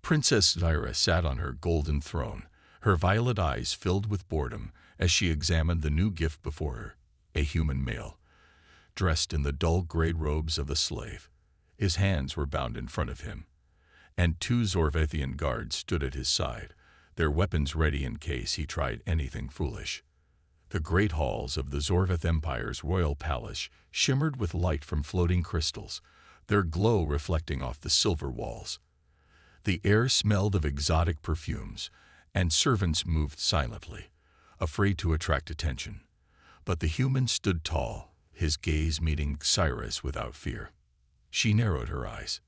Princess Zyra sat on her golden throne, her violet eyes filled with boredom as she examined the new gift before her, a human male, dressed in the dull gray robes of a slave. His hands were bound in front of him, and two Zorvethian guards stood at his side, their weapons ready in case he tried anything foolish. The great halls of the Zorveth Empire's royal palace shimmered with light from floating crystals, their glow reflecting off the silver walls. The air smelled of exotic perfumes, and servants moved silently, afraid to attract attention. But the human stood tall, his gaze meeting Cyrus without fear. She narrowed her eyes.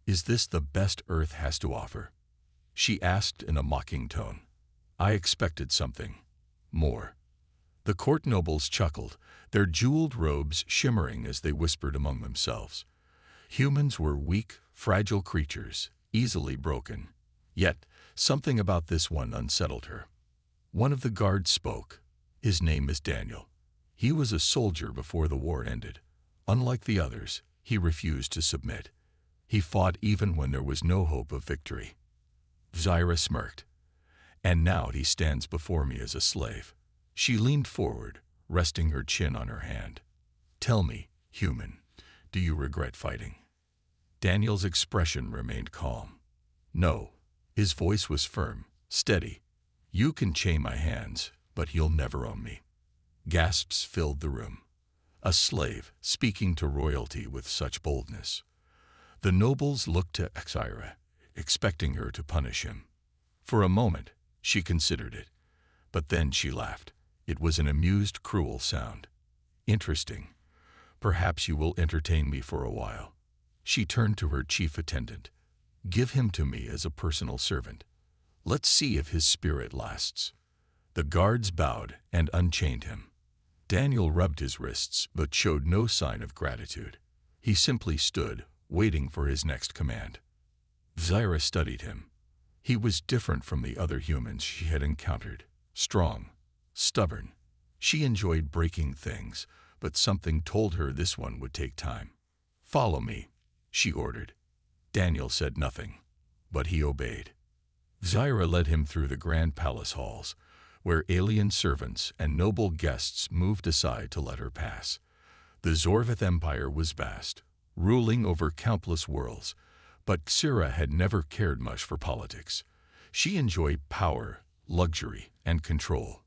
"Is this the best Earth has to offer?" she asked in a mocking tone. "I expected something more." The court nobles chuckled, their jeweled robes shimmering as they whispered among themselves. Humans were weak, fragile creatures, easily broken. Yet, something about this one unsettled her. One of the guards spoke. "His name is Daniel. He was a soldier before the war ended. Unlike the others, he refused to submit. He fought even when there was no hope of victory." Zyra smirked. "And now he stands before me as a slave." She leaned forward, resting her chin on her hand. "Tell me, human, do you regret fighting?" Daniel's expression remained calm. "No." His voice was firm, steady. "You can chain my hands, but you'll never own me." Gasps filled the room. A slave speaking to royalty with such boldness. The nobles looked to Zyra, expecting her to punish him. For a moment, she considered it, but then she laughed. It was an amused, cruel sound. "Interesting. Perhaps you will entertain me for a while." She turned to her chief attendant. "Give him to me as a personal servant. Let's see if his spirit lasts." The guards bowed and unchained him. Daniel rubbed his wrists but showed no sign of gratitude. He simply stood, waiting for his next command. Zyra studied him. He was different from the other humans she had encountered. Strong, stubborn. She enjoyed breaking things, but something told her this one would take time. "Follow me," she ordered. Daniel said nothing, but he obeyed. Zyra led him through the grand palace halls, where alien servants and noble guests moved aside to let her pass. The Zorveth Empire was vast, ruling over countless worlds, but Zyra had never cared much for politics. She enjoyed power, luxury, and control.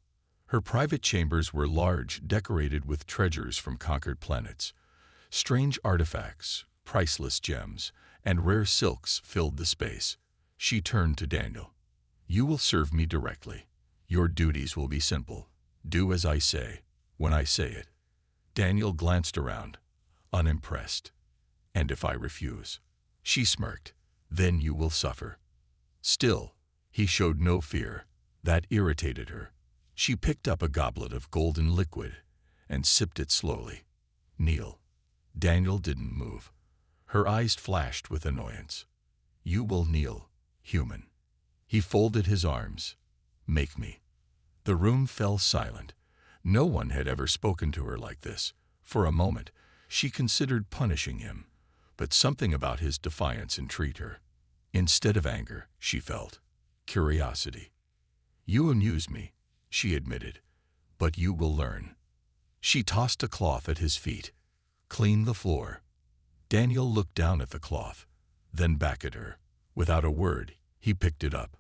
Her private chambers were large, decorated with treasures from conquered planets. Strange artifacts, priceless gems, and rare silks filled the space. She turned to Daniel. "You will serve me directly. Your duties will be simple. Do as I say, when I say it." Daniel glanced around, unimpressed. "And if I refuse?" She smirked. "Then you will suffer." Still, he showed no fear. That irritated her. She picked up a goblet of golden liquid and sipped it slowly. "Kneel." Daniel didn't move. Her eyes flashed with annoyance. "You will kneel, human." He folded his arms. "Make me." The room fell silent. No one had ever spoken to her like this. For a moment, she considered punishing him, but something about his defiance intrigued her. Instead of anger, she felt curiosity. "You amuse me," she admitted, "but you will learn." She tossed a cloth at his feet. "Clean the floor." Daniel looked down at the cloth, then back at her. Without a word, he picked it up.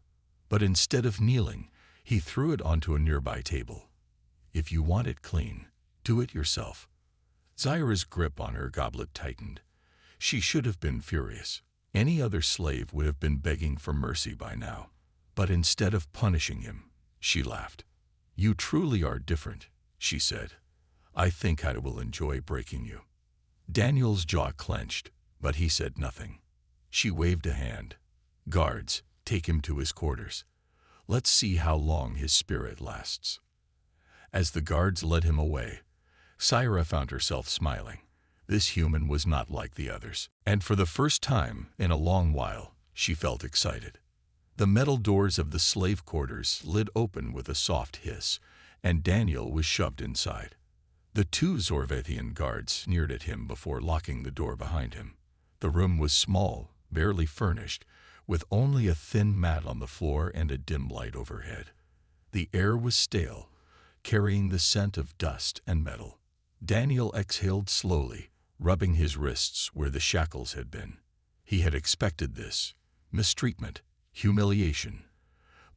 But instead of kneeling, he threw it onto a nearby table. "If you want it clean, do it yourself." Zyra's grip on her goblet tightened. She should have been furious. Any other slave would have been begging for mercy by now. But instead of punishing him, she laughed. "You truly are different," she said. "I think I will enjoy breaking you." Daniel's jaw clenched, but he said nothing. She waved a hand. "Guards, take him to his quarters. Let's see how long his spirit lasts." As the guards led him away, Zyra found herself smiling. This human was not like the others, and for the first time in a long while, she felt excited. The metal doors of the slave quarters slid open with a soft hiss, and Daniel was shoved inside. The two Zorvethian guards sneered at him before locking the door behind him. The room was small, barely furnished, with only a thin mat on the floor and a dim light overhead. The air was stale, carrying the scent of dust and metal. Daniel exhaled slowly, rubbing his wrists where the shackles had been. He had expected this: mistreatment, humiliation.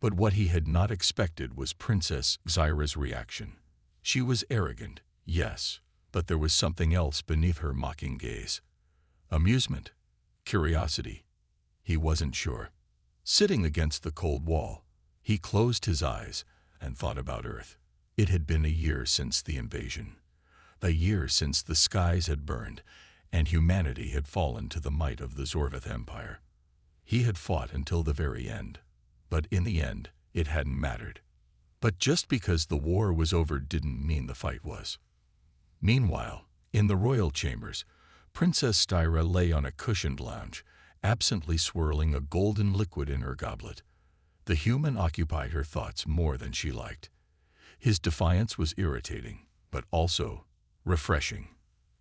But what he had not expected was Princess Zyra's reaction. She was arrogant, yes, but there was something else beneath her mocking gaze. Amusement? Curiosity? He wasn't sure. Sitting against the cold wall, he closed his eyes and thought about Earth. It had been a year since the invasion. A year since the skies had burned and humanity had fallen to the might of the Zorvith Empire. He had fought until the very end, but in the end, it hadn't mattered. But just because the war was over didn't mean the fight was. Meanwhile, in the royal chambers, Princess Styra lay on a cushioned lounge, absently swirling a golden liquid in her goblet. The human occupied her thoughts more than she liked. His defiance was irritating, but also refreshing.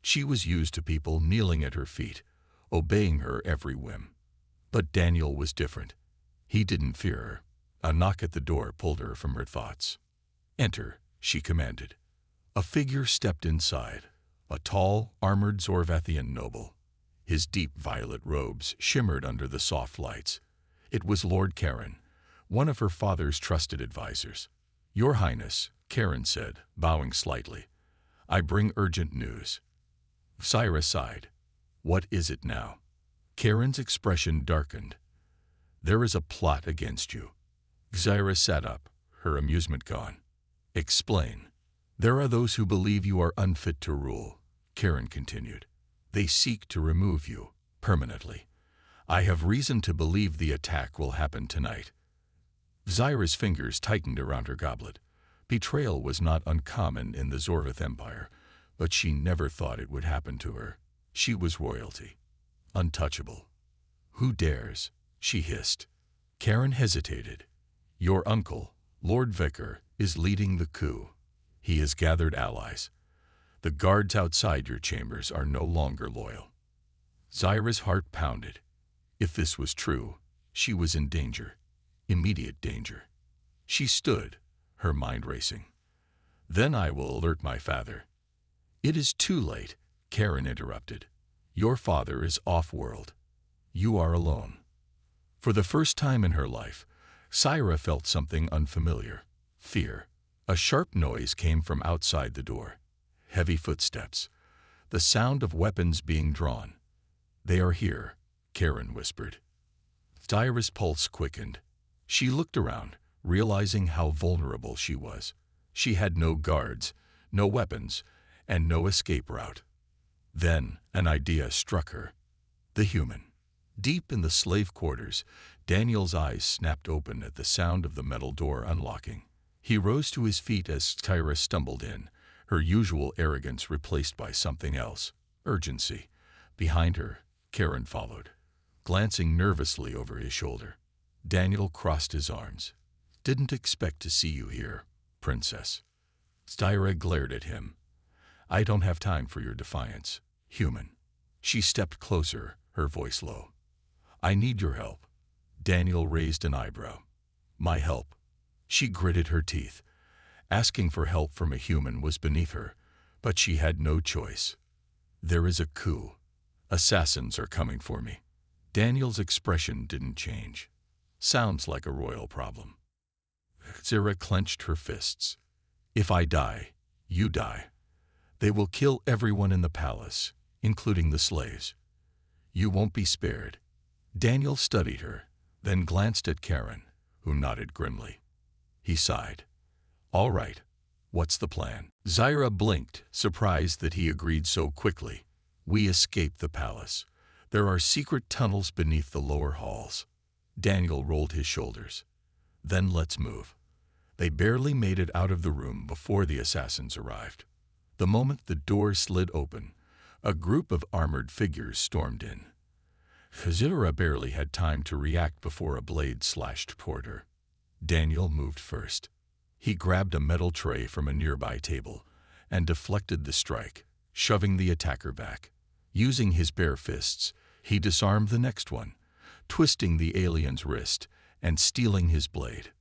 She was used to people kneeling at her feet, obeying her every whim. But Daniel was different. He didn't fear her. A knock at the door pulled her from her thoughts. "Enter," she commanded. A figure stepped inside, a tall, armored Zorvathian noble. His deep violet robes shimmered under the soft lights. It was Lord Karen, one of her father's trusted advisors. "Your Highness," Karen said, bowing slightly, "I bring urgent news." Zyra sighed. "What is it now?" Karen's expression darkened. "There is a plot against you." Zyra sat up, her amusement gone. "Explain." "There are those who believe you are unfit to rule," Karen continued. "They seek to remove you, permanently. I have reason to believe the attack will happen tonight." Zyra's fingers tightened around her goblet. Betrayal was not uncommon in the Zorvith Empire, but she never thought it would happen to her. She was royalty. Untouchable. "Who dares?" she hissed. Karen hesitated. "Your uncle, Lord Vicar, is leading the coup. He has gathered allies. The guards outside your chambers are no longer loyal." Zyra's heart pounded. If this was true, she was in danger. Immediate danger. She stood, her mind racing. "Then I will alert my father." "It is too late," Karen interrupted. "Your father is off-world. You are alone." For the first time in her life, Zyra felt something unfamiliar. Fear. A sharp noise came from outside the door. Heavy footsteps. The sound of weapons being drawn. "They are here," Karen whispered. Zyra's pulse quickened. She looked around, realizing how vulnerable she was. She had no guards, no weapons, and no escape route. Then an idea struck her. The human. Deep in the slave quarters, Daniel's eyes snapped open at the sound of the metal door unlocking. He rose to his feet as Zyra stumbled in, her usual arrogance replaced by something else: urgency. Behind her, Karen followed, glancing nervously over his shoulder. Daniel crossed his arms. "Didn't expect to see you here, Princess." Zyra glared at him. "I don't have time for your defiance, human." She stepped closer, her voice low. "I need your help." Daniel raised an eyebrow. "My help?" She gritted her teeth. Asking for help from a human was beneath her, but she had no choice. "There is a coup. Assassins are coming for me." Daniel's expression didn't change. "Sounds like a royal problem." Zyra clenched her fists. "If I die, you die. They will kill everyone in the palace, including the slaves. You won't be spared." Daniel studied her, then glanced at Karen, who nodded grimly. He sighed. "All right. What's the plan?" Zyra blinked, surprised that he agreed so quickly. "We escape the palace. There are secret tunnels beneath the lower halls." Daniel rolled his shoulders. "Then let's move." They barely made it out of the room before the assassins arrived. The moment the door slid open, a group of armored figures stormed in. Zyra barely had time to react before a blade slashed toward her. Daniel moved first. He grabbed a metal tray from a nearby table and deflected the strike, shoving the attacker back. Using his bare fists, he disarmed the next one, twisting the alien's wrist and stealing his blade.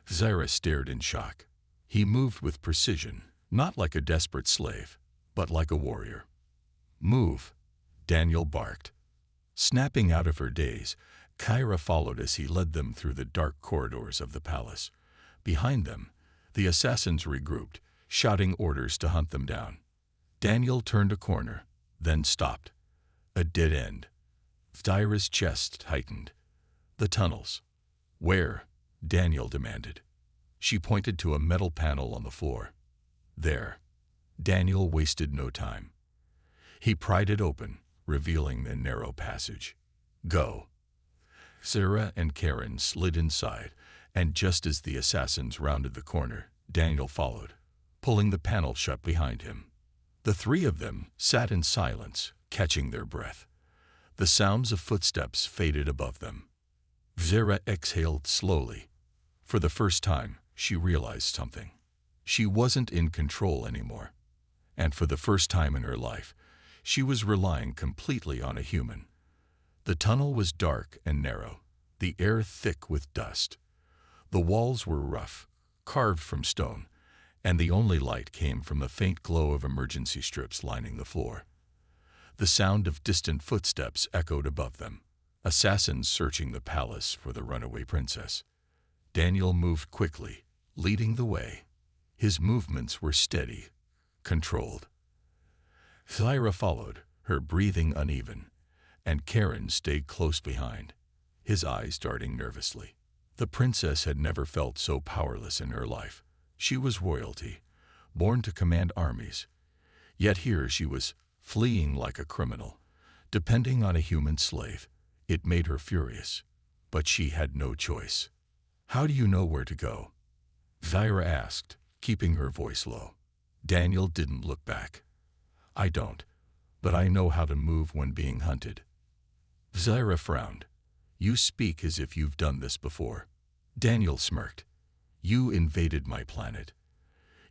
Zyra stared in shock. He moved with precision, not like a desperate slave, but like a warrior. "Move," Daniel barked. Snapping out of her daze, Kyra followed as he led them through the dark corridors of the palace. Behind them, the assassins regrouped, shouting orders to hunt them down. Daniel turned a corner, then stopped. A dead end. Zyra's chest tightened. "The tunnels." "Where?" Daniel demanded. She pointed to a metal panel on the floor. "There." Daniel wasted no time. He pried it open, revealing the narrow passage. "Go." Sarah and Karen slid inside, and just as the assassins rounded the corner, Daniel followed, pulling the panel shut behind him. The three of them sat in silence, catching their breath. The sounds of footsteps faded above them. Sarah exhaled slowly. For the first time, she realized something. She wasn't in control anymore. And for the first time in her life, she was relying completely on a human. The tunnel was dark and narrow, the air thick with dust. The walls were rough, carved from stone, and the only light came from the faint glow of emergency strips lining the floor. The sound of distant footsteps echoed above them, assassins searching the palace for the runaway princess. Daniel moved quickly, leading the way. His movements were steady, controlled. Zyra followed, her breathing uneven, and Karen stayed close behind, his eyes darting nervously. The princess had never felt so powerless in her life. She was royalty, born to command armies. Yet here she was, fleeing like a criminal, depending on a human slave. It made her furious, but she had no choice. "How do you know where to go?" Zyra asked, keeping her voice low. Daniel didn't look back. "I don't, but I know how to move when being hunted." Zyra frowned. "You speak as if you've done this before." Daniel smirked. "You invaded my planet.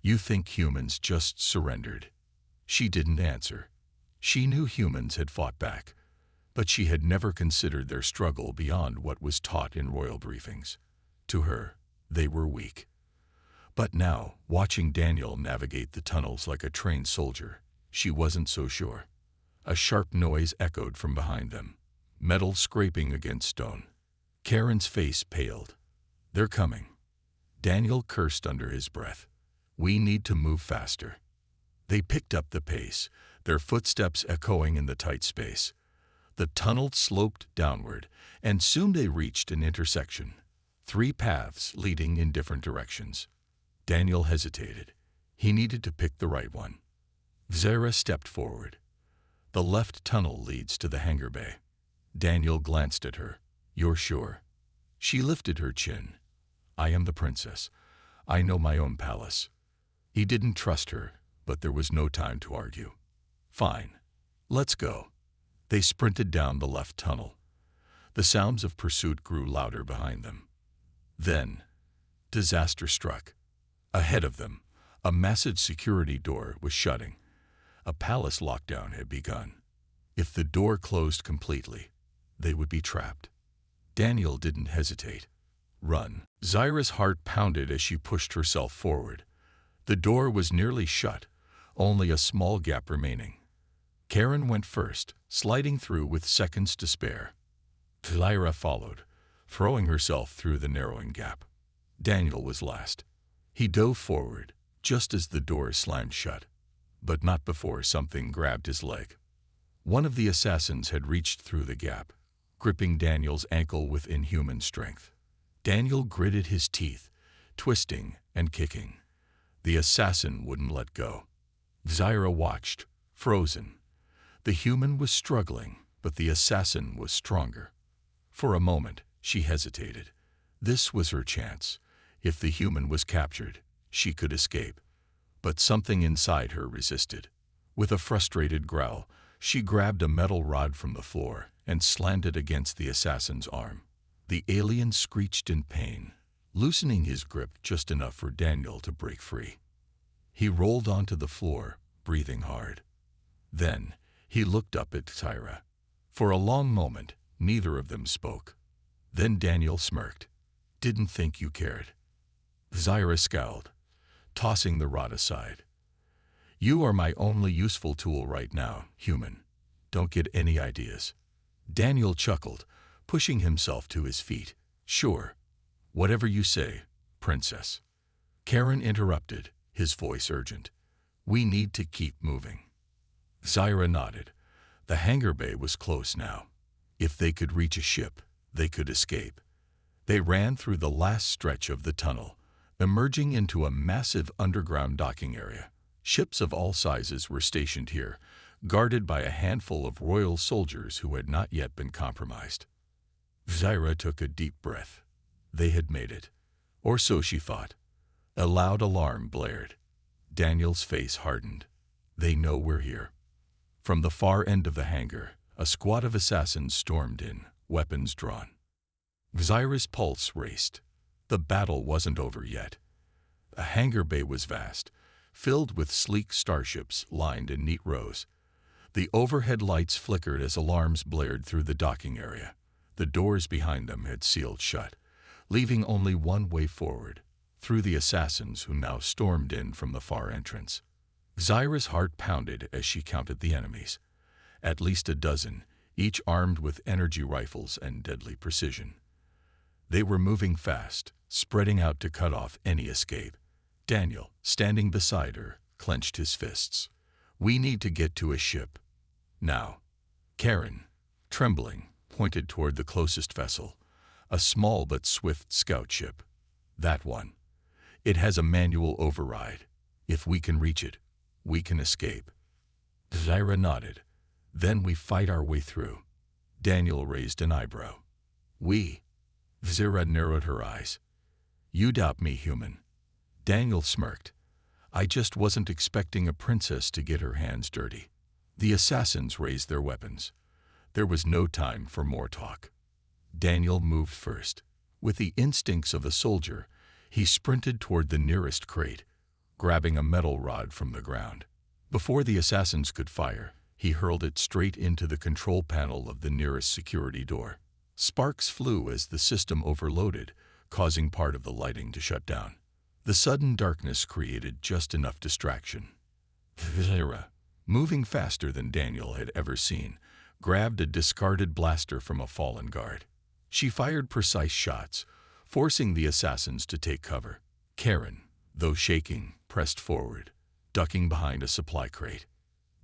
You think humans just surrendered." She didn't answer. She knew humans had fought back, but she had never considered their struggle beyond what was taught in royal briefings. To her, they were weak. But now, watching Daniel navigate the tunnels like a trained soldier, she wasn't so sure. A sharp noise echoed from behind them, metal scraping against stone. Karen's face paled. "They're coming." Daniel cursed under his breath. "We need to move faster." They picked up the pace, their footsteps echoing in the tight space. The tunnel sloped downward, and soon they reached an intersection. 3 paths leading in different directions. Daniel hesitated. He needed to pick the right one. Zyra stepped forward. "The left tunnel leads to the hangar bay." Daniel glanced at her. "You're sure?" She lifted her chin. "I am the princess. I know my own palace." He didn't trust her, but there was no time to argue. "Fine. Let's go." They sprinted down the left tunnel. The sounds of pursuit grew louder behind them. Then, disaster struck. Ahead of them, a massive security door was shutting. A palace lockdown had begun. If the door closed completely, they would be trapped. Daniel didn't hesitate. "Run." Zyra's heart pounded as she pushed herself forward. The door was nearly shut, only a small gap remaining. Karen went first, sliding through with seconds to spare. Zyra followed, throwing herself through the narrowing gap. Daniel was last. He dove forward, just as the door slammed shut, but not before something grabbed his leg. One of the assassins had reached through the gap, gripping Daniel's ankle with inhuman strength. Daniel gritted his teeth, twisting and kicking. The assassin wouldn't let go. Zyra watched, frozen. The human was struggling, but the assassin was stronger. For a moment, she hesitated. This was her chance. If the human was captured, she could escape. But something inside her resisted. With a frustrated growl, she grabbed a metal rod from the floor and slammed it against the assassin's arm. The alien screeched in pain, loosening his grip just enough for Daniel to break free. He rolled onto the floor, breathing hard. Then, he looked up at Zyra. For a long moment, Neither of them spoke. Then Daniel smirked. Didn't think you cared. Zyra scowled, tossing the rod aside. You are my only useful tool right now, human. Don't get any ideas. Daniel chuckled, pushing himself to his feet. Sure. Whatever you say, princess. Karen interrupted, his voice urgent. We need to keep moving. Zyra nodded. The hangar bay was close now. If they could reach a ship, they could escape. They ran through the last stretch of the tunnel, emerging into a massive underground docking area. Ships of all sizes were stationed here, guarded by a handful of royal soldiers who had not yet been compromised. Zyra took a deep breath. They had made it. Or so she thought. A loud alarm blared. Daniel's face hardened. They know we're here. From the far end of the hangar, a squad of assassins stormed in, weapons drawn. Zyra's pulse raced. The battle wasn't over yet. The hangar bay was vast, filled with sleek starships lined in neat rows. The overhead lights flickered as alarms blared through the docking area. The doors behind them had sealed shut, leaving only one way forward, through the assassins who now stormed in from the far entrance. Zyra's heart pounded as she counted the enemies. At least a dozen, each armed with energy rifles and deadly precision. They were moving fast, spreading out to cut off any escape. Daniel, standing beside her, clenched his fists. We need to get to a ship. Now. Karen, trembling, pointed toward the closest vessel, a small but swift scout ship. That one. It has a manual override. If we can reach it, we can escape. Zyra nodded. Then we fight our way through. Daniel raised an eyebrow. We? Zyra narrowed her eyes. You doubt me, human. Daniel smirked. I just wasn't expecting a princess to get her hands dirty. The assassins raised their weapons. There was no time for more talk. Daniel moved first. With the instincts of a soldier, he sprinted toward the nearest crate, grabbing a metal rod from the ground. Before the assassins could fire, he hurled it straight into the control panel of the nearest security door. Sparks flew as the system overloaded, causing part of the lighting to shut down. The sudden darkness created just enough distraction. Zyra, moving faster than Daniel had ever seen, grabbed a discarded blaster from a fallen guard. She fired precise shots, forcing the assassins to take cover. Karen, though shaking, pressed forward, ducking behind a supply crate.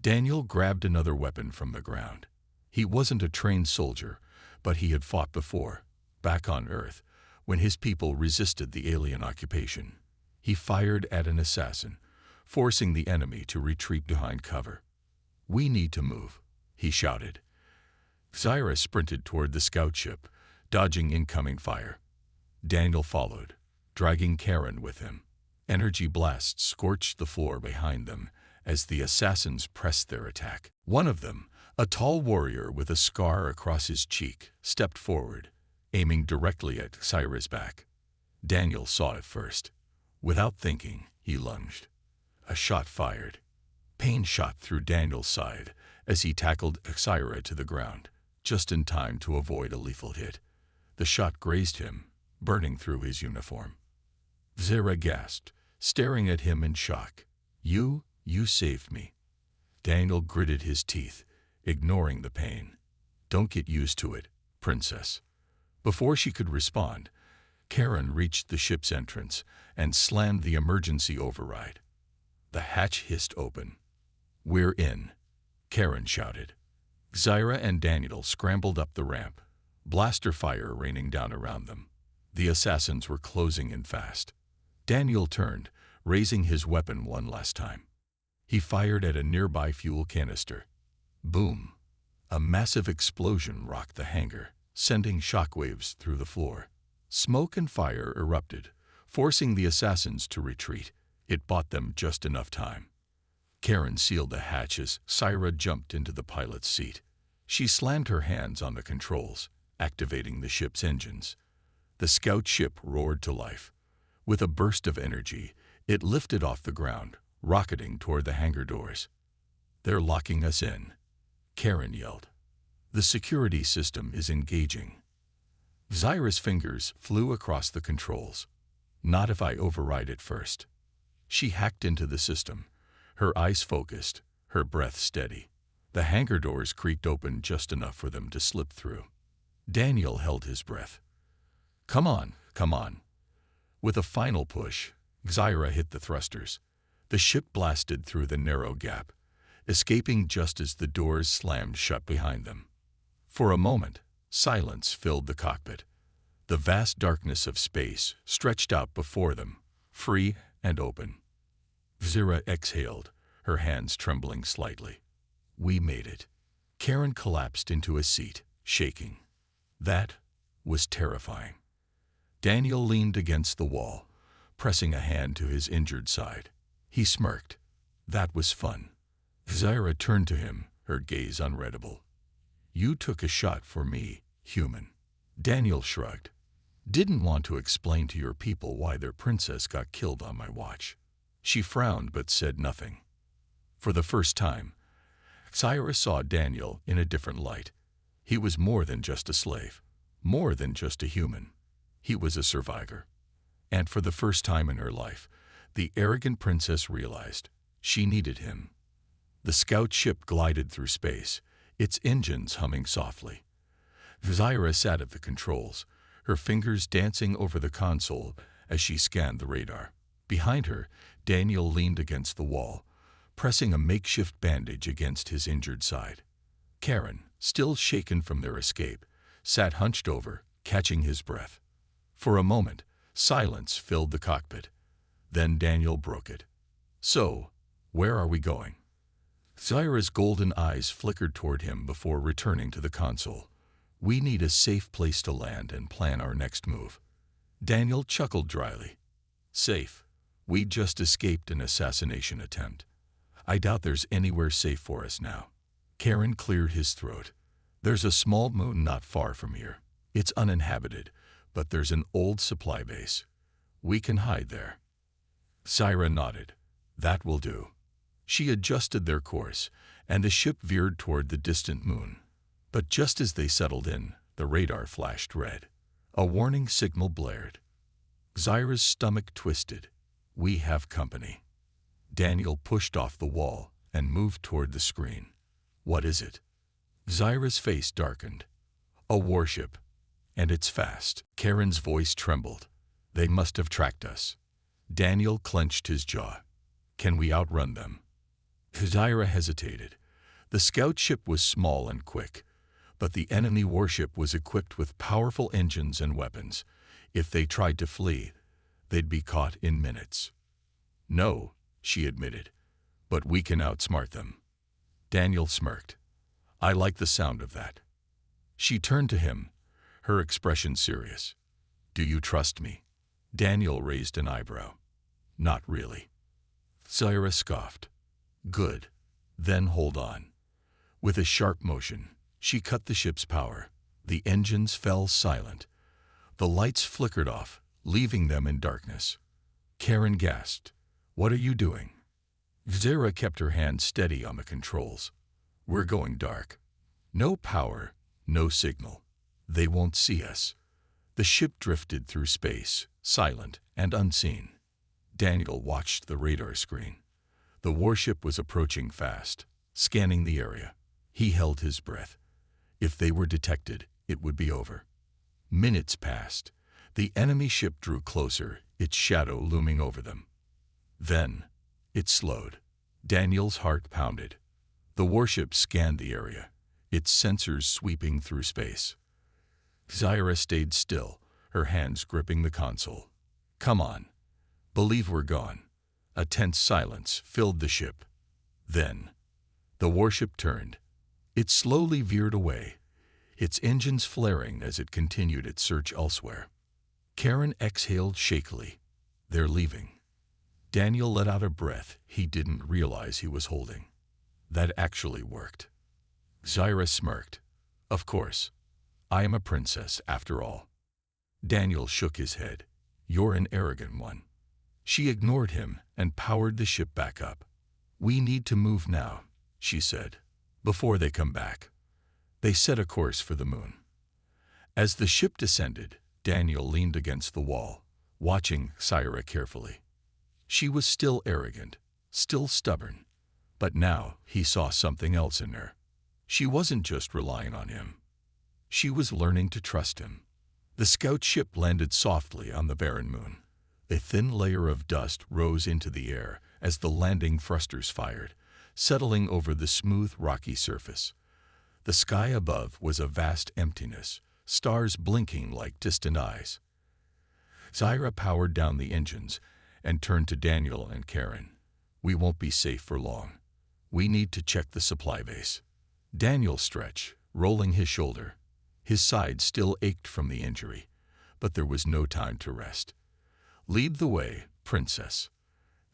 Daniel grabbed another weapon from the ground. He wasn't a trained soldier, but he had fought before, back on Earth, when his people resisted the alien occupation. He fired at an assassin, forcing the enemy to retreat behind cover. We need to move, he shouted. Zyra sprinted toward the scout ship, dodging incoming fire. Daniel followed, dragging Karen with him. Energy blasts scorched the floor behind them as the assassins pressed their attack. One of them, a tall warrior with a scar across his cheek, stepped forward, aiming directly at Zyra's back. Daniel saw it first. Without thinking, he lunged. A shot fired. Pain shot through Daniel's side as he tackled Zyra to the ground, just in time to avoid a lethal hit. The shot grazed him, burning through his uniform. Zyra gasped, staring at him in shock. You saved me. Daniel gritted his teeth, ignoring the pain. Don't get used to it, princess. Before she could respond, Karen reached the ship's entrance and slammed the emergency override. The hatch hissed open. We're in, Karen shouted. Zyra and Daniel scrambled up the ramp, blaster fire raining down around them. The assassins were closing in fast. Daniel turned, raising his weapon one last time. He fired at a nearby fuel canister. Boom! A massive explosion rocked the hangar, sending shockwaves through the floor. Smoke and fire erupted, forcing the assassins to retreat. It bought them just enough time. Karen sealed the hatch as Zyra jumped into the pilot's seat. She slammed her hands on the controls, activating the ship's engines. The scout ship roared to life. With a burst of energy, it lifted off the ground, rocketing toward the hangar doors. They're locking us in, Karen yelled. The security system is engaging. Zyra's fingers flew across the controls. Not if I override it first. She hacked into the system, her eyes focused, her breath steady. The hangar doors creaked open just enough for them to slip through. Daniel held his breath. Come on, come on. With a final push, Zyra hit the thrusters. The ship blasted through the narrow gap, escaping just as the doors slammed shut behind them. For a moment, silence filled the cockpit. The vast darkness of space stretched out before them, free and open. Zyra exhaled, her hands trembling slightly. We made it. Karen collapsed into a seat, shaking. That was terrifying. Daniel leaned against the wall, pressing a hand to his injured side. He smirked. That was fun. Zyra turned to him, her gaze unreadable. You took a shot for me, human. Daniel shrugged. Didn't want to explain to your people why their princess got killed on my watch. She frowned but said nothing. For the first time, Zyra saw Daniel in a different light. He was more than just a slave, more than just a human. He was a survivor. And for the first time in her life, the arrogant princess realized she needed him. The scout ship glided through space, its engines humming softly. Zyra sat at the controls, her fingers dancing over the console as she scanned the radar. Behind her, Daniel leaned against the wall, pressing a makeshift bandage against his injured side. Karen, still shaken from their escape, sat hunched over, catching his breath. For a moment, silence filled the cockpit. Then Daniel broke it. So, where are we going? Zyra's golden eyes flickered toward him before returning to the console. We need a safe place to land and plan our next move. Daniel chuckled dryly. Safe? We just escaped an assassination attempt. I doubt there's anywhere safe for us now. Karen cleared his throat. There's a small moon not far from here. It's uninhabited, but there's an old supply base. We can hide there. Zyra nodded. That will do. She adjusted their course, and the ship veered toward the distant moon. But just as they settled in, the radar flashed red. A warning signal blared. Zyra's stomach twisted. We have company. Daniel pushed off the wall and moved toward the screen. What is it? Zyra's face darkened. A warship. And it's fast. Karen's voice trembled. They must have tracked us. Daniel clenched his jaw. Can we outrun them? Zyra hesitated. The scout ship was small and quick, but the enemy warship was equipped with powerful engines and weapons. If they tried to flee, they'd be caught in minutes. No, she admitted, but we can outsmart them. Daniel smirked. I like the sound of that. She turned to him, her expression serious. Do you trust me? Daniel raised an eyebrow. Not really. Zyra scoffed. Good. Then hold on. With a sharp motion, she cut the ship's power. The engines fell silent. The lights flickered off, leaving them in darkness. Karen gasped. What are you doing? Zyra kept her hand steady on the controls. We're going dark. No power, no signal. They won't see us. The ship drifted through space, silent and unseen. Daniel watched the radar screen. The warship was approaching fast, scanning the area. He held his breath. If they were detected, it would be over. Minutes passed. The enemy ship drew closer, its shadow looming over them. Then, it slowed. Daniel's heart pounded. The warship scanned the area, its sensors sweeping through space. Zyra stayed still, her hands gripping the console. Come on. Believe we're gone. A tense silence filled the ship. Then, the warship turned. It slowly veered away, its engines flaring as it continued its search elsewhere. Karen exhaled shakily. They're leaving. Daniel let out a breath he didn't realize he was holding. That actually worked. Zyra smirked. Of course. I am a princess, after all. Daniel shook his head. You're an arrogant one. She ignored him and powered the ship back up. We need to move now, she said, before they come back. They set a course for the moon. As the ship descended, Daniel leaned against the wall, watching Scifi carefully. She was still arrogant, still stubborn, but now he saw something else in her. She wasn't just relying on him. She was learning to trust him. The scout ship landed softly on the barren moon. A thin layer of dust rose into the air as the landing thrusters fired, settling over the smooth, rocky surface. The sky above was a vast emptiness, stars blinking like distant eyes. Scifi powered down the engines and turned to Daniel and Karen. "We won't be safe for long. We need to check the supply base." Daniel stretched, rolling his shoulder. His side still ached from the injury, but there was no time to rest. "Lead the way, princess."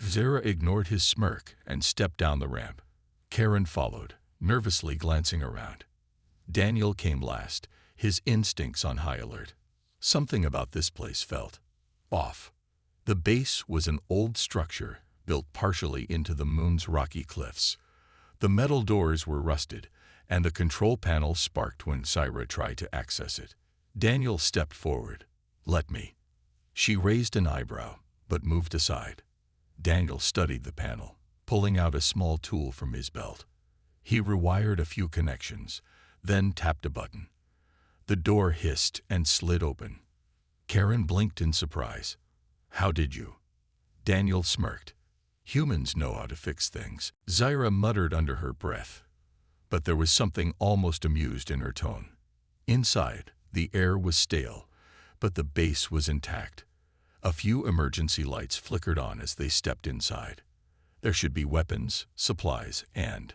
Zara ignored his smirk and stepped down the ramp. Karen followed, nervously glancing around. Daniel came last, his instincts on high alert. Something about this place felt off. The base was an old structure built partially into the moon's rocky cliffs. The metal doors were rusted, and the control panel sparked when Scifi tried to access it. Daniel stepped forward. "Let me." She raised an eyebrow, but moved aside. Daniel studied the panel, pulling out a small tool from his belt. He rewired a few connections, then tapped a button. The door hissed and slid open. Karen blinked in surprise. "How did you?" Daniel smirked. "Humans know how to fix things." Zyra muttered under her breath, but there was something almost amused in her tone. Inside, the air was stale, but the base was intact. A few emergency lights flickered on as they stepped inside. There should be weapons, supplies, and...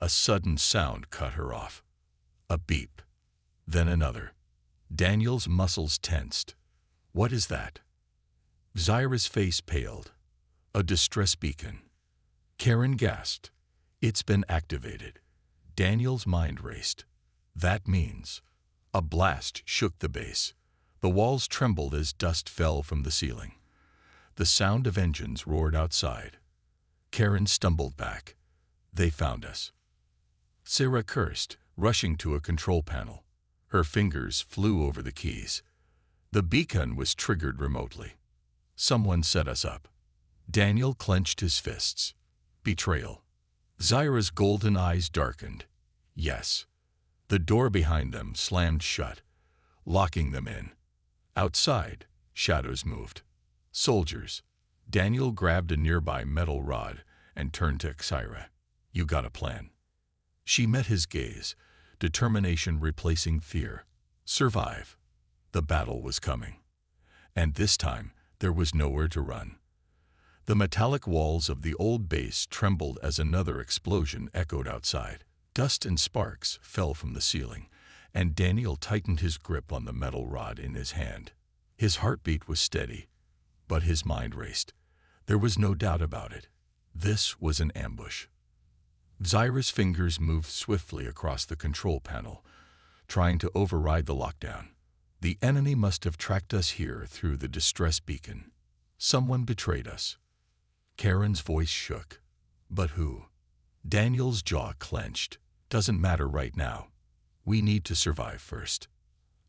A sudden sound cut her off. A beep. Then another. Daniel's muscles tensed. "What is that?" Zyra's face paled. "A distress beacon." Karen gasped. "It's been activated." Daniel's mind raced. That means... A blast shook the base. The walls trembled as dust fell from the ceiling. The sound of engines roared outside. Karen stumbled back. "They found us." Sarah cursed, rushing to a control panel. Her fingers flew over the keys. The beacon was triggered remotely. Someone set us up. Daniel clenched his fists. Betrayal. Zyra's golden eyes darkened. Yes. The door behind them slammed shut, locking them in. Outside, shadows moved. Soldiers. Daniel grabbed a nearby metal rod and turned to Zyra. "You got a plan." She met his gaze, determination replacing fear. Survive. The battle was coming. And this time, there was nowhere to run. The metallic walls of the old base trembled as another explosion echoed outside. Dust and sparks fell from the ceiling, and Daniel tightened his grip on the metal rod in his hand. His heartbeat was steady, but his mind raced. There was no doubt about it. This was an ambush. Zyra's fingers moved swiftly across the control panel, trying to override the lockdown. The enemy must have tracked us here through the distress beacon. Someone betrayed us. Karen's voice shook. But who? Daniel's jaw clenched. Doesn't matter right now. We need to survive first.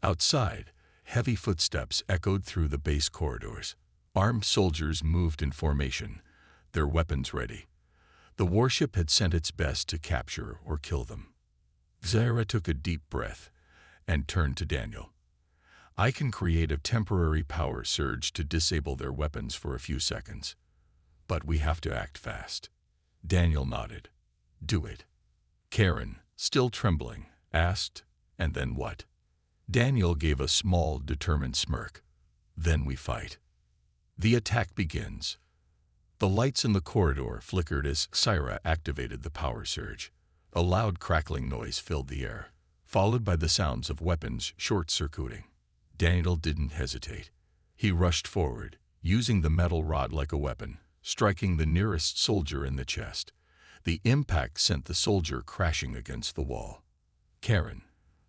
Outside, heavy footsteps echoed through the base corridors. Armed soldiers moved in formation, their weapons ready. The warship had sent its best to capture or kill them. Zyra took a deep breath and turned to Daniel. "I can create a temporary power surge to disable their weapons for a few seconds. But we have to act fast." Daniel nodded. "Do it." Karen, still trembling, asked, "And then what?" Daniel gave a small, determined smirk. "Then we fight." The attack begins. The lights in the corridor flickered as Zyra activated the power surge. A loud crackling noise filled the air, followed by the sounds of weapons short-circuiting. Daniel didn't hesitate. He rushed forward, using the metal rod like a weapon, striking the nearest soldier in the chest. The impact sent the soldier crashing against the wall. Karen,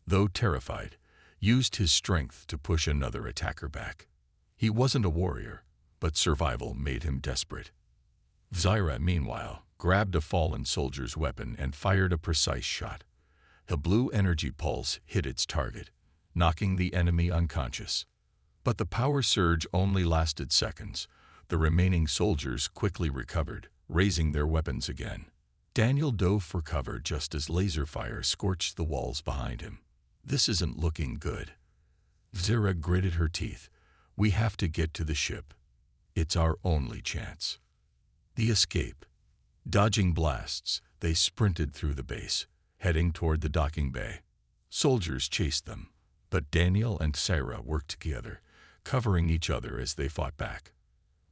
though terrified, used his strength to push another attacker back. He wasn't a warrior, but survival made him desperate. Zyra, meanwhile, grabbed a fallen soldier's weapon and fired a precise shot. A blue energy pulse hit its target, knocking the enemy unconscious. But the power surge only lasted seconds. The remaining soldiers quickly recovered, raising their weapons again. Daniel dove for cover just as laser fire scorched the walls behind him. This isn't looking good. Zira gritted her teeth. We have to get to the ship. It's our only chance. The escape. Dodging blasts, they sprinted through the base, heading toward the docking bay. Soldiers chased them, but Daniel and Sarah worked together, covering each other as they fought back.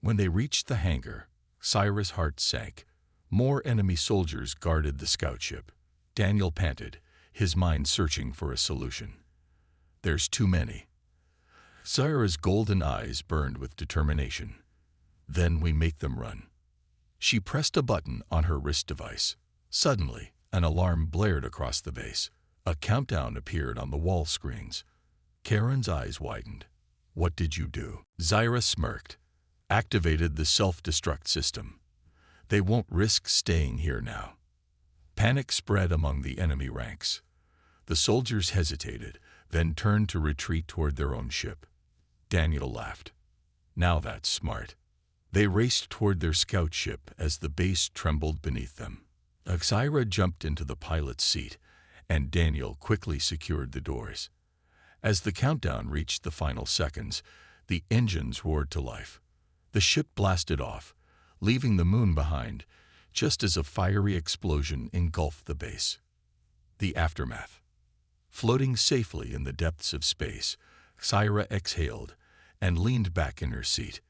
When they reached the hangar, Sarah's heart sank. More enemy soldiers guarded the scout ship. Daniel panted, his mind searching for a solution. There's too many. Sarah's golden eyes burned with determination. Then we make them run. She pressed a button on her wrist device. Suddenly, an alarm blared across the base. A countdown appeared on the wall screens. Karen's eyes widened. What did you do? Zyra smirked. Activated the self-destruct system. They won't risk staying here now. Panic spread among the enemy ranks. The soldiers hesitated, then turned to retreat toward their own ship. Daniel laughed. Now that's smart. They raced toward their scout ship as the base trembled beneath them. Zyra jumped into the pilot's seat, and Daniel quickly secured the doors. As the countdown reached the final seconds, the engines roared to life. The ship blasted off, leaving the moon behind, just as a fiery explosion engulfed the base. The aftermath. Floating safely in the depths of space, Zyra exhaled and leaned back in her seat.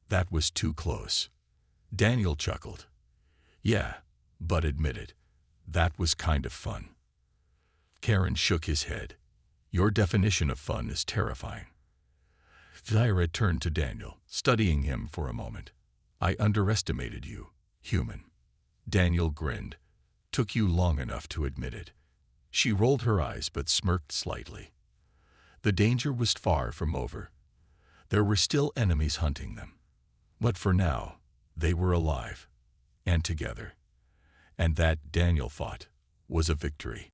That was too close. Daniel chuckled. Yeah, but admitted, that was kind of fun. Karen shook his head. Your definition of fun is terrifying. Zyra turned to Daniel, studying him for a moment. I underestimated you, human. Daniel grinned. Took you long enough to admit it. She rolled her eyes but smirked slightly. The danger was far from over. There were still enemies hunting them. But for now, they were alive, and together. And that, Daniel thought, was a victory.